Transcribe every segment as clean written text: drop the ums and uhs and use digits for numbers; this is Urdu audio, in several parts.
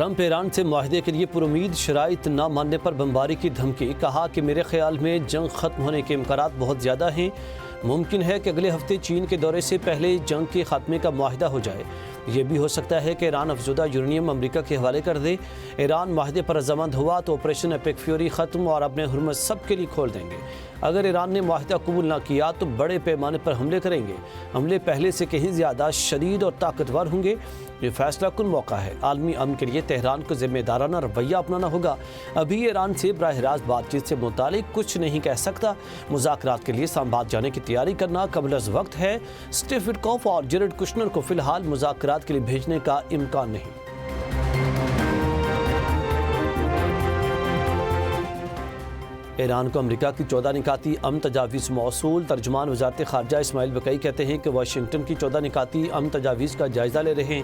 ٹرمپ ایران سے معاہدے کے لیے پرامید، شرائط نہ ماننے پر بمباری کی دھمکی۔ کہا کہ میرے خیال میں جنگ ختم ہونے کے امکانات بہت زیادہ ہیں، ممکن ہے کہ اگلے ہفتے چین کے دورے سے پہلے جنگ کے خاتمے کا معاہدہ ہو جائے۔ یہ بھی ہو سکتا ہے کہ ایران افزودہ یورینیم امریکہ کے حوالے کر دے۔ ایران معاہدے پر رضامند ہوا تو آپریشن ایپک فیوری ختم اور اپنے ہرمز سب کے لیے کھول دیں گے۔ اگر ایران نے معاہدہ قبول نہ کیا تو بڑے پیمانے پر حملے کریں گے۔ حملے پہلے سے کہیں زیادہ شدید اور طاقتور ہوں گے۔ یہ فیصلہ کن موقع ہے۔ عالمی امن کے لیے تہران کو ذمہ دارانہ رویہ اپنانا ہوگا۔ ابھی ایران سے براہ راست بات چیت سے متعلق کچھ نہیں کہہ سکتا۔ مذاکرات کے لیے اسلام آباد جانے کی تیاری کرنا قبل از وقت ہے۔ اسٹیو وٹکوف اور جیرڈ کشنر کو فی الحال مذاکرات کے لیے بھیجنے کا امکان نہیں۔ ایران کو امریکہ کی 14 نکاتی امن تجاویز موصول۔ ترجمان وزارت خارجہ اسماعیل بقئی کہتے ہیں کہ واشنگٹن کی 14 نکاتی امن تجاویز کا جائزہ لے رہے ہیں۔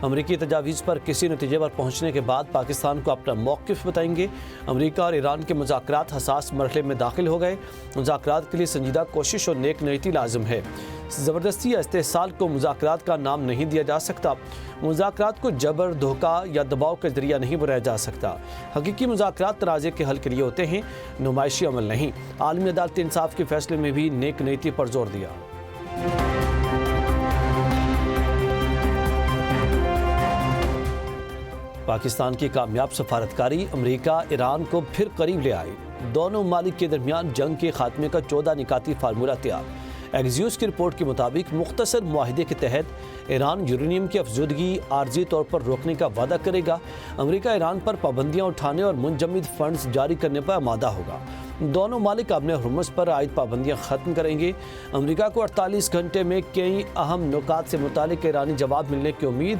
امریکی تجاویز پر کسی نتیجے پر پہنچنے کے بعد پاکستان کو اپنا موقف بتائیں گے۔ امریکہ اور ایران کے مذاکرات حساس مرحلے میں داخل ہو گئے۔ مذاکرات کے لیے سنجیدہ کوشش اور نیک نیتی لازم ہے۔ زبردستی یا استحصال کو مذاکرات کا نام نہیں دیا جا سکتا۔ مذاکرات کو جبر، دھوکہ یا دباؤ کے ذریعہ نہیں بنایا جا سکتا۔ حقیقی مذاکرات تنازع کے حل کے لیے ہوتے ہیں، نمائشی عمل نہیں۔ عالمی عدالت انصاف کے فیصلے میں بھی نیک نیتی پر زور دیا۔ پاکستان کی کامیاب سفارتکاری امریکہ ایران کو پھر قریب لے آئی۔ دونوں ممالک کے درمیان جنگ کے خاتمے کا 14 نکاتی فارمولہ تیار۔ ایکزیوس کی رپورٹ کے مطابق مختصر معاہدے کے تحت ایران یورینیم کی افزودگی عارضی طور پر روکنے کا وعدہ کرے گا۔ امریکہ ایران پر پابندیاں اٹھانے اور منجمد فنڈز جاری کرنے پر آمادہ ہوگا۔ دونوں ممالک اپنے ہرمز پر عائد پابندیاں ختم کریں گے۔ امریکہ کو 48 گھنٹے میں کئی اہم نکات سے متعلق ایرانی جواب ملنے کی امید۔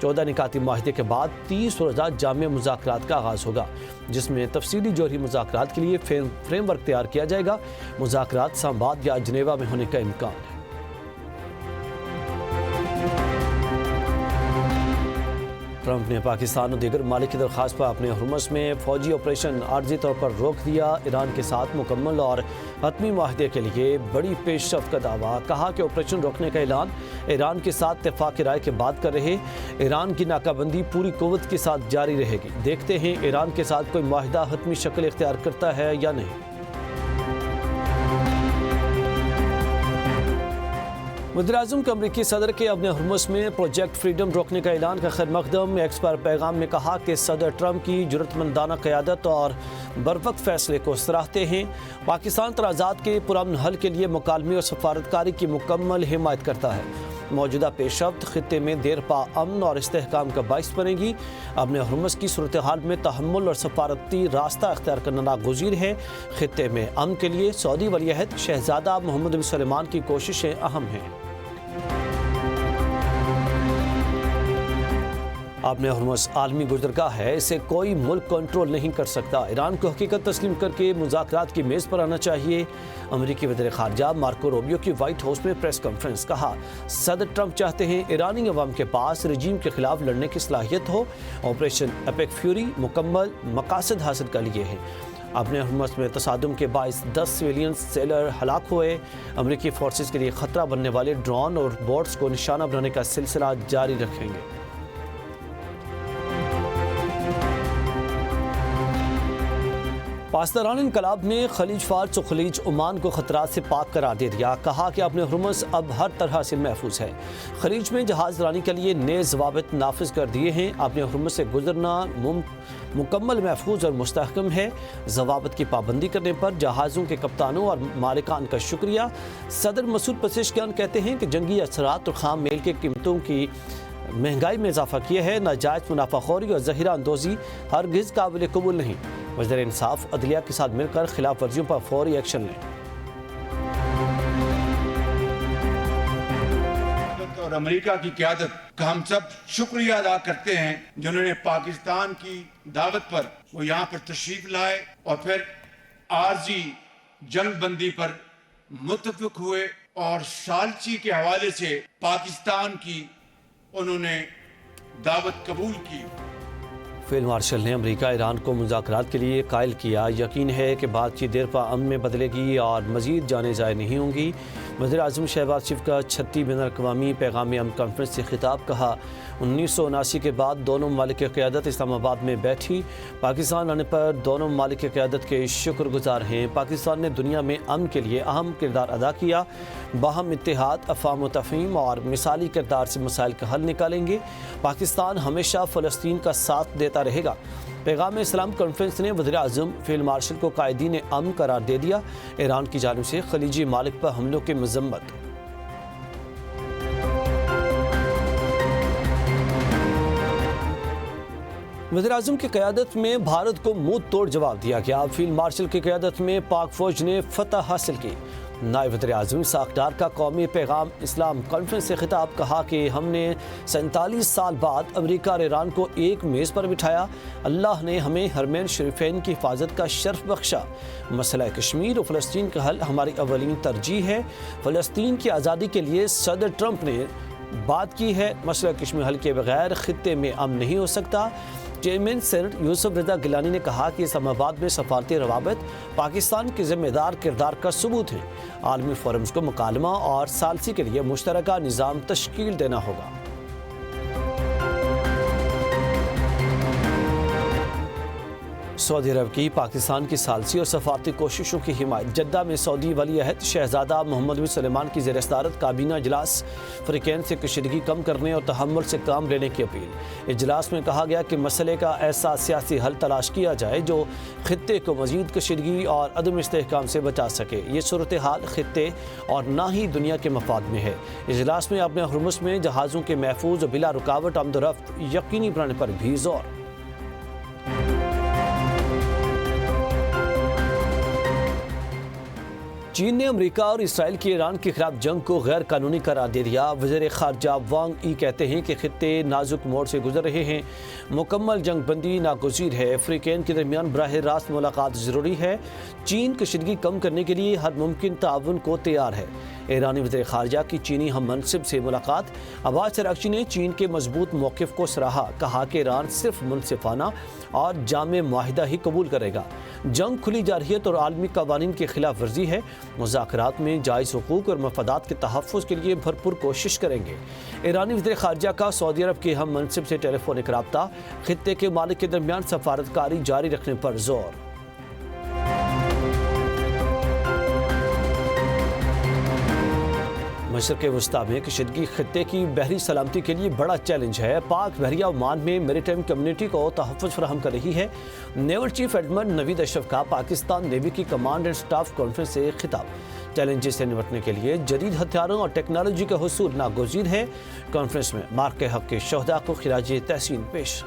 14 نکاتی معاہدے کے بعد 30 روزہ جامع مذاکرات کا آغاز ہوگا، جس میں تفصیلی جوہری مذاکرات کے لیے فریم ورک تیار کیا جائے گا۔ مذاکرات اسلام آباد یا جنیوا میں ہونے کا امکان ہے۔ ٹرمپ نے پاکستان اور دیگر ممالک کی درخواست پر اپنے ہرمز میں فوجی آپریشن عارضی طور پر روک دیا۔ ایران کے ساتھ مکمل اور حتمی معاہدے کے لیے بڑی پیش رفت کا دعویٰ۔ کہا کہ آپریشن روکنے کا اعلان ایران کے ساتھ اتفاق رائے کے بعد کر رہے۔ ایران کی ناکہ بندی پوری قوت کے ساتھ جاری رہے گی۔ دیکھتے ہیں ایران کے ساتھ کوئی معاہدہ حتمی شکل اختیار کرتا ہے یا نہیں۔ وزیراعظم کے امریکی صدر کے اپنے ہرمز میں پروجیکٹ فریڈم روکنے کا اعلان کا خیر مقدم۔ ایکس پر پیغام میں کہا کہ صدر ٹرمپ کی جرأتمندانہ قیادت اور بروقت فیصلے کو سراہتے ہیں۔ پاکستان تنازعات کے پرامن حل کے لیے مکالمے اور سفارتکاری کی مکمل حمایت کرتا ہے۔ موجودہ پیش رفت خطے میں دیر پا امن اور استحکام کا باعث بنے گی۔ اپنے ہرمز کی صورتحال میں تحمل اور سفارتی راستہ اختیار کرنا ناگزیر ہے۔ خطے میں امن کے لیے سعودی ولی عہد شہزادہ محمد بن سلمان کی کوششیں اہم ہیں۔ اپنے ہرمز عالمی گزرگاہ ہے، اسے کوئی ملک کنٹرول نہیں کر سکتا۔ ایران کو حقیقت تسلیم کر کے مذاکرات کی میز پر آنا چاہیے۔ امریکی وزیر خارجہ مارکو روبیو کی وائٹ ہاؤس میں پریس کانفرنس۔ کہا صدر ٹرمپ چاہتے ہیں ایرانی عوام کے پاس رجیم کے خلاف لڑنے کی صلاحیت ہو۔ آپریشن ایپک فیوری مکمل مقاصد حاصل کر لیے ہیں۔ اپنے ہرمز میں تصادم کے باعث 10 سویلین سیلر ہلاک ہوئے۔ امریکی فورسز کے لیے خطرہ بننے والے ڈرون اور بوٹس کو نشانہ بنانے کا سلسلہ جاری رکھیں گے۔ پاسداران انقلاب نے خلیج فارس اور خلیج عمان کو خطرات سے پاک قرار دے دیا۔ کہا کہ اپنے ہرمز اب ہر طرح سے محفوظ ہے۔ خلیج میں جہاز رانی کے لیے نئے ضوابط نافذ کر دیے ہیں۔ اپنے ہرمز سے گزرنا مکمل محفوظ اور مستحکم ہے۔ ضوابط کی پابندی کرنے پر جہازوں کے کپتانوں اور مالکان کا شکریہ۔ صدر مسعود پزشکیان کہتے ہیں کہ جنگی اثرات اور خام میل کی قیمتوں کی مہنگائی میں اضافہ کیا ہے۔ ناجائز منافع خوری اور ذخیرہ اندوزی ہرگز قابل قبول نہیں۔ وزیر انصاف عدلیہ کے ساتھ مل کر خلاف ورزیوں پر فوری ایکشن لیں۔ اور امریکہ کی قیادت کا ہم سب شکریہ ادا کرتے ہیں، جنہوں نے پاکستان کی دعوت پر وہ یہاں پر تشریف لائے اور پھر عارضی جنگ بندی پر متفق ہوئے اور ثالثی کے حوالے سے پاکستان کی انہوں نے دعوت قبول کی۔ فیلڈ مارشل نے امریکہ ایران کو مذاکرات کے لیے قائل کیا۔ یقین ہے کہ بات چیت دیر پا امن میں بدلے گی اور مزید جانیں ضائع نہیں ہوں گی۔ وزیر اعظم شہباز شریف کا 36 بین الاقوامی پیغام امن کانفرنس سے خطاب۔ کہا 1979 کے بعد دونوں ممالک کی قیادت اسلام آباد میں بیٹھی۔ پاکستان آنے پر دونوں ممالک کی قیادت کے شکر گزار ہیں۔ پاکستان نے دنیا میں امن کے لیے اہم کردار ادا کیا۔ باہم اتحاد، افہام و تفہیم اور مثالی کردار سے مسائل کا حل نکالیں گے۔ پاکستان ہمیشہ فلسطین کا ساتھ دیتا رہے گا۔ پیغام اسلام کانفرنس نے وزیر اعظم فیلڈ مارشل کو قائدین امن قرار دے دیا۔ ایران کی جانب سے خلیجی ممالک پر حملوں کی مذمت۔ وزیر اعظم کی قیادت میں بھارت کو منہ توڑ جواب دیا گیا۔ فیلڈ مارشل کی قیادت میں پاک فوج نے فتح حاصل کی۔ نائب وزیر اعظم اسحاق ڈار کا قومی پیغام اسلام کانفرنس سے خطاب۔ کہا کہ ہم نے 47 سال بعد امریکہ اور ایران کو ایک میز پر بٹھایا۔ اللہ نے ہمیں حرمین شریفین کی حفاظت کا شرف بخشا۔ مسئلہ کشمیر اور فلسطین کا حل ہماری اولین ترجیح ہے۔ فلسطین کی آزادی کے لیے صدر ٹرمپ نے بات کی ہے۔ مسئلہ کشمیر حل کے بغیر خطے میں امن نہیں ہو سکتا۔ چیئرمین سینٹ یوسف رضا گیلانی نے کہا کہ اسلام آباد میں سفارتی روابط پاکستان کے ذمہ دار کردار کا ثبوت ہیں۔ عالمی فورمز کو مکالمہ اور ثالثی کے لیے مشترکہ نظام تشکیل دینا ہوگا۔ سعودی عرب کی پاکستان کی ثالثی اور سفارتی کوششوں کی حمایت۔ جدہ میں سعودی ولی عہد شہزادہ محمد بن سلمان کی زیر صدارت کابینہ اجلاس۔ فریقین سے کشیدگی کم کرنے اور تحمل سے کام لینے کی اپیل۔ اجلاس میں کہا گیا کہ مسئلے کا ایسا سیاسی حل تلاش کیا جائے جو خطے کو مزید کشیدگی اور عدم استحکام سے بچا سکے۔ یہ صورتحال خطے اور نہ ہی دنیا کے مفاد میں ہے۔ اجلاس میں اپنے حرمس میں جہازوں کے محفوظ اور بلا رکاوٹ آمد و رفت یقینی بنانے پر بھی زور۔ چین نے امریکہ اور اسرائیل کی ایران کے خلاف جنگ کو غیر قانونی قرار دے دیا۔ وزیر خارجہ وانگ ای کہتے ہیں کہ خطے نازک موڑ سے گزر رہے ہیں۔ مکمل جنگ بندی ناگزیر ہے۔ فریقین کے درمیان براہ راست ملاقات ضروری ہے۔ چین کشیدگی کم کرنے کے لیے ہر ممکن تعاون کو تیار ہے۔ ایرانی وزیر خارجہ کی چینی ہم منصب سے ملاقات۔ عباس عراقچی نے چین کے مضبوط موقف کو سراہا۔ کہا کہ ایران صرف منصفانہ اور جامع معاہدہ ہی قبول کرے گا۔ جنگ کھلی جارحیت اور عالمی قوانین کی خلاف ورزی ہے۔ مذاکرات میں جائز حقوق اور مفادات کے تحفظ کے لیے بھرپور کوشش کریں گے۔ ایرانی وزیر خارجہ کا سعودی عرب کے ہم منصب سے ٹیلی فونک رابطہ۔ خطے کے ممالک کے درمیان سفارتکاری جاری رکھنے پر زور۔ مشرق وسطیٰ میں کشیدگی خطے کی بحری سلامتی کے لیے بڑا چیلنج ہے۔ پاک بحریہ عمان میں میری ٹائم کمیونٹی کو تحفظ فراہم کر رہی ہے۔ نیول چیف ایڈمرل نوید اشرف کا پاکستان نیوی کی کمانڈ اینڈ سٹاف کانفرنس سے خطاب۔ چیلنجز سے نمٹنے کے لیے جدید ہتھیاروں اور ٹیکنالوجی کا حصول ناگزیر ہے۔ کانفرنس میں مارق حق کے شہداء کو خراج تحسین پیش۔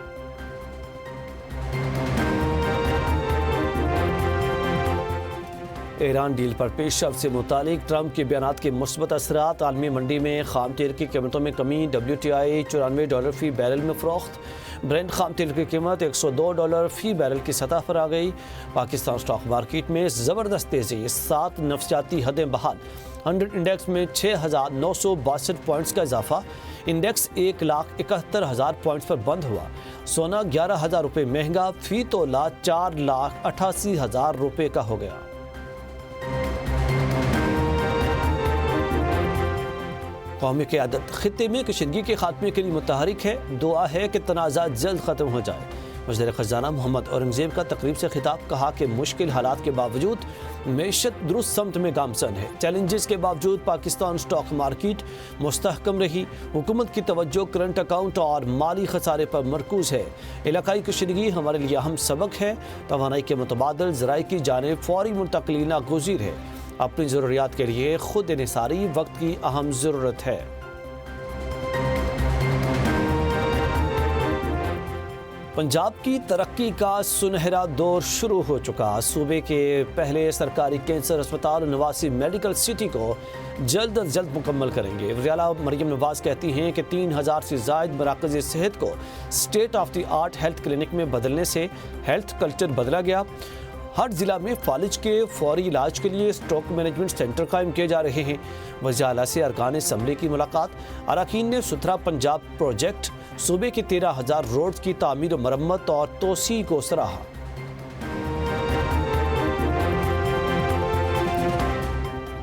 ایران ڈیل پر پیش رفت سے متعلق ٹرمپ کے بیانات کے مثبت اثرات۔ عالمی منڈی میں خام تیل کی قیمتوں میں کمی۔ WTI $94 فی بیرل میں فروخت۔ برنٹ خام تیل کی قیمت $102 فی بیرل کی سطح پر آ گئی۔ پاکستان اسٹاک مارکیٹ میں زبردست تیزی، 7 نفسیاتی حدیں بحال۔ 100 انڈیکس میں 6,962 پوائنٹس کا اضافہ۔ انڈیکس 1,71,000 پوائنٹس پر بند ہوا۔ سونا 11,000 روپے مہنگا، فی تولہ 4,88,000 روپے کا ہو گیا۔ قومی قیادت خطے میں کشیدگی کے خاتمے کے لیے متحرک ہے۔ دعا ہے کہ تنازعات جلد ختم ہو جائے۔ وزیر خزانہ محمد اورنگزیب کا تقریب سے خطاب۔ کہا کہ مشکل حالات کے باوجود معیشت درست سمت میں گامزن ہے۔ چیلنجز کے باوجود پاکستان اسٹاک مارکیٹ مستحکم رہی۔ حکومت کی توجہ کرنٹ اکاؤنٹ اور مالی خسارے پر مرکوز ہے۔ علاقائی کشیدگی ہمارے لیے اہم سبق ہے۔ توانائی کے متبادل ذرائع کی جانب فوری منتقلی ناگزیر ہے۔ اپنی ضروریات کے لیے خود انحصاری وقت کی اہم ضرورت ہے۔ پنجاب کی ترقی کا سنہرا دور شروع ہو چکا۔ صوبے کے پہلے سرکاری کینسر اسپتال 89 میڈیکل سٹی کو جلد از جلد مکمل کریں گے۔ وزیر اعلیٰ مریم نواز کہتی ہیں کہ 3000 سے زائد مراکز صحت کو state of the art health clinic میں بدلنے سے ہیلتھ کلچر بدلا گیا۔ ہر ضلع میں فالج کے فوری علاج کے لیے اسٹروک مینجمنٹ سینٹر قائم کیے جا رہے ہیں۔ وزیر اعلیٰ سے ارکان اسمبلی کی ملاقات۔ اراکین نے ستھرا پنجاب پروجیکٹ، صوبے کے 13,000 روڈز کی تعمیر و مرمت اور توسیع کو سراہا۔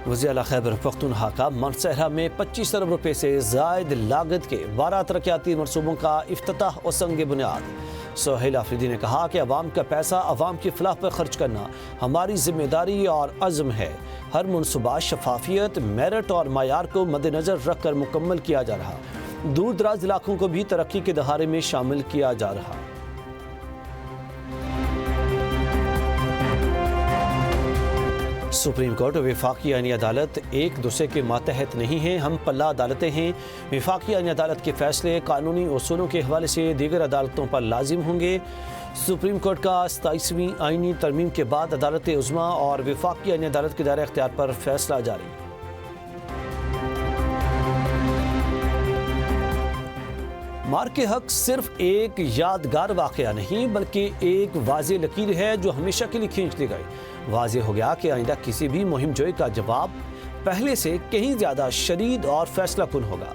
وزیر اعلیٰ خیبر پختونخوا کا منصہرہ میں 25 ارب روپے سے زائد لاگت کے 12 ترقیاتی منصوبوں کا افتتاح و سنگ بنیاد۔ سہیل آفریدی نے کہا کہ عوام کا پیسہ عوام کی فلاح پر خرچ کرنا ہماری ذمہ داری اور عزم ہے۔ ہر منصوبہ شفافیت، میرٹ اور معیار کو مد نظر رکھ کر مکمل کیا جا رہا۔ دور دراز علاقوں کو بھی ترقی کے دہانے میں شامل کیا جا رہا۔ سپریم کورٹ اور وفاقی آئینی عدالت ایک دوسرے کے ماتحت نہیں ہیں، ہم پلہ عدالتیں ہیں۔ وفاقی آئینی عدالت کے فیصلے قانونی اصولوں کے حوالے سے دیگر عدالتوں پر لازم ہوں گے۔ سپریم کورٹ کا 27ویں آئینی ترمیم کے بعد عدالت عظمیٰ اور وفاقی آئینی عدالت کے دائرہ اختیار پر فیصلہ جاری۔ مار کے حق صرف ایک یادگار واقعہ نہیں بلکہ ایک واضح لکیر ہے جو ہمیشہ کے لیے کھینچ دی گئی۔ واضح ہو گیا کہ آئندہ کسی بھی مہم جوئی کا جواب پہلے سے کہیں زیادہ شدید اور فیصلہ کن ہوگا۔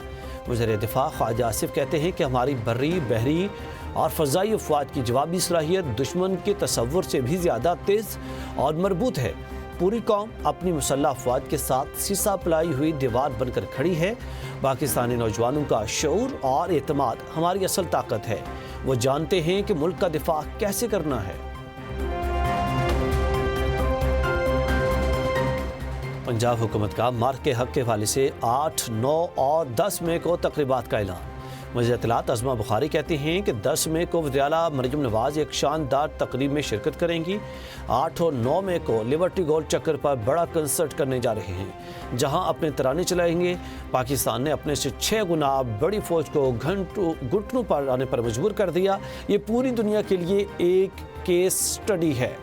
وزیر دفاع خواجہ آصف کہتے ہیں کہ ہماری بری، بحری اور فضائی افواج کی جوابی صلاحیت دشمن کے تصور سے بھی زیادہ تیز اور مربوط ہے۔ پوری قوم اپنی مسلح افواج کے ساتھ سیسا پلائی ہوئی دیوار بن کر کھڑی ہے۔ پاکستانی نوجوانوں کا شعور اور اعتماد ہماری اصل طاقت ہے۔ وہ جانتے ہیں کہ ملک کا دفاع کیسے کرنا ہے۔ پنجاب حکومت کا مار کے حق کے حوالے سے 8، 9 اور 10 مئی کو تقریبات کا اعلان۔ وزیر اطلاعات ازما بخاری کہتے ہیں کہ 10 مئی کو وزیر اعلیٰ مریم نواز ایک شاندار تقریب میں شرکت کریں گی۔ 8 اور 9 مئی کو لیبرٹی گول چکر پر بڑا کنسرٹ کرنے جا رہے ہیں جہاں اپنے ترانے چلائیں گے۔ پاکستان نے اپنے سے 6 گنا بڑی فوج کو گھٹنوں پر آنے پر مجبور کر دیا۔ یہ پوری دنیا کے لیے ایک کیس سٹڈی ہے۔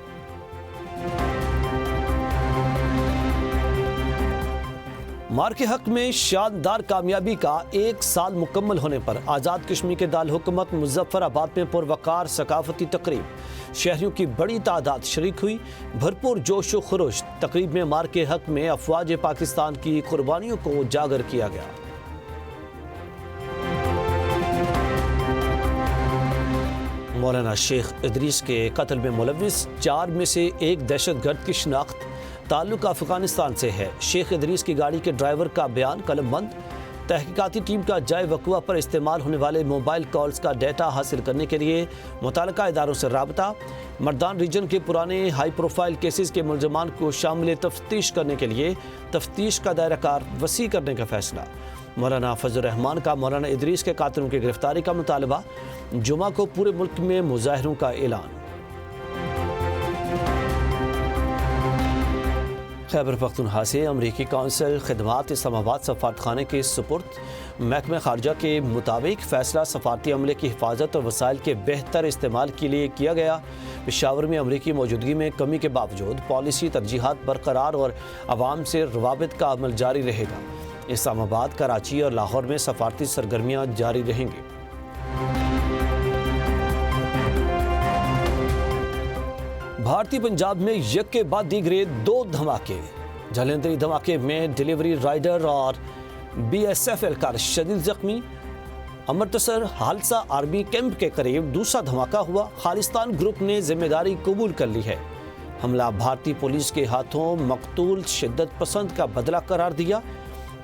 مار کے حق میں شاندار کامیابی کا 1 سال مکمل ہونے پر آزاد کشمیر کے دارالحکومت مظفر آباد میں پروقار ثقافتی تقریب۔ شہریوں کی بڑی تعداد شریک ہوئی۔ بھرپور جوش و خروش تقریب میں مار کے حق میں افواج پاکستان کی قربانیوں کو اجاگر کیا گیا۔ مولانا شیخ ادریس کے قتل میں ملوث 4 میں سے ایک دہشت گرد کی شناخت تعلق افغانستان سے ہے۔ شیخ ادریس کی گاڑی کے ڈرائیور کا بیان قلم بند۔ تحقیقاتی ٹیم کا جائے وقوع پر استعمال ہونے والے موبائل کالز کا ڈیٹا حاصل کرنے کے لیے متعلقہ اداروں سے رابطہ۔ مردان ریجن کے پرانے ہائی پروفائل کیسز کے ملزمان کو شامل تفتیش کرنے کے لیے تفتیش کا دائرہ کار وسیع کرنے کا فیصلہ۔ مولانا فضل الرحمان کا مولانا ادریس کے قاتلوں کی گرفتاری کا مطالبہ۔ جمعہ کو پورے ملک میں مظاہروں کا اعلان۔ خیبر پختونخوا سے امریکی کونسل خدمات اسلام آباد سفارتخانے کے سپرد۔ محکمہ خارجہ کے مطابق فیصلہ سفارتی عملے کی حفاظت اور وسائل کے بہتر استعمال کے لیے کیا گیا۔ پشاور میں امریکی موجودگی میں کمی کے باوجود پالیسی ترجیحات برقرار اور عوام سے روابط کا عمل جاری رہے گا۔ اسلام آباد، کراچی اور لاہور میں سفارتی سرگرمیاں جاری رہیں گی۔ بھارتی پنجاب میں یک کے بعد دیگرے 2 دھماکے۔ جلندھری دھماکے میں ڈیلیوری رائڈر اور BSF اہلکار شدید زخمی۔ امرتسر حالسا آرمی کیمپ کے قریب دوسرا دھماکہ ہوا۔ خالصتان گروپ نے ذمہ داری قبول کر لی ہے۔ حملہ بھارتی پولیس کے ہاتھوں مقتول شدت پسند کا بدلہ قرار دیا۔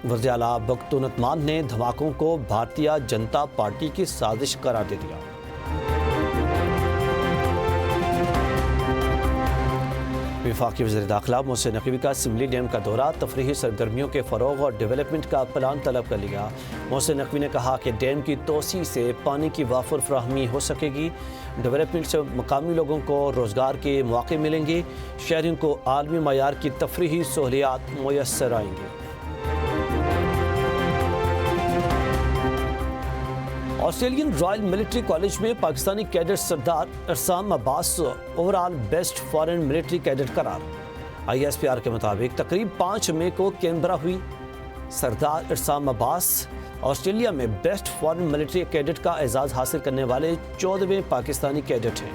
وزیر اعلیٰ بختونت مان نے دھماکوں کو بھارتیہ جنتا پارٹی کی سازش قرار دے دیا۔ وفاقی وزیر داخلہ محسن نقوی کا سملی ڈیم کا دورہ۔ تفریحی سرگرمیوں کے فروغ اور ڈیولپمنٹ کا پلان طلب کر لیا۔ محسن نقوی نے کہا کہ ڈیم کی توسیع سے پانی کی وافر فراہمی ہو سکے گی۔ ڈیولپمنٹ سے مقامی لوگوں کو روزگار کے مواقع ملیں گے۔ شہریوں کو عالمی معیار کی تفریحی سہولیات میسر آئیں گی۔ آسٹریلین رائل ملٹری کالج میں Pakistani cadet Sardar Arsam Abbas overall best foreign military cadet قرار۔ ISPR کے مطابق تقریب 5 مئی کو کینبرا ہوئی۔ سردار ارسام عباس آسٹریلیا میں بیسٹ فارن ملٹری کیڈٹ کا اعزاز حاصل کرنے والے 14ویں پاکستانی کیڈٹ ہیں۔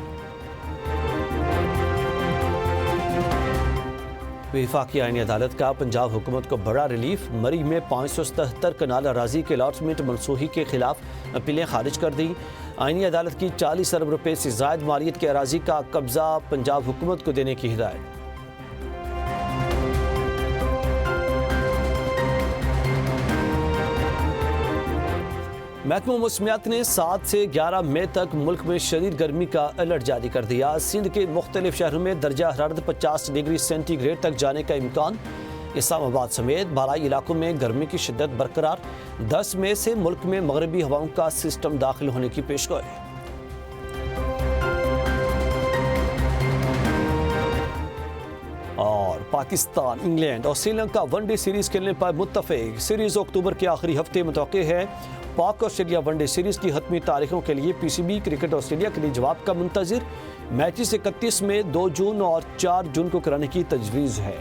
وفاقی آئینی عدالت کا پنجاب حکومت کو بڑا ریلیف، مری میں 577 کنال اراضی کے الاٹمنٹ منسوخی کے خلاف اپیلیں خارج کر دیں۔ آئینی عدالت کی 40 ارب روپے سے زائد مالیت کے اراضی کا قبضہ پنجاب حکومت کو دینے کی ہدایت۔ محکمہ موسمیات نے 7 سے 11 مئی تک ملک میں شدید گرمی کا الرٹ جاری کر دیا۔ سندھ کے مختلف شہروں میں درجہ حرارت 50 ڈگری سینٹی گریڈ تک جانے کا امکان۔ اسلام آباد سمیت بالائی علاقوں میں گرمی کی شدت برقرار۔ 10 مئی سے ملک میں مغربی ہواؤں کا سسٹم داخل ہونے کی پیشگوئی۔ اور پاکستان، انگلینڈ اور Sri Lanka one day series کھیلنے پر متفق۔ سیریز اکتوبر کے آخری ہفتے متوقع ہے۔ پاک آسٹریلیا ون ڈے سیریز کی حتمی تاریخوں کے لیے پی سی بی کرکٹ آسٹریلیا کے لیے جواب کا منتظر۔ میچز 31 میں 2 جون اور 4 جون کو کرانے کی تجویز ہے۔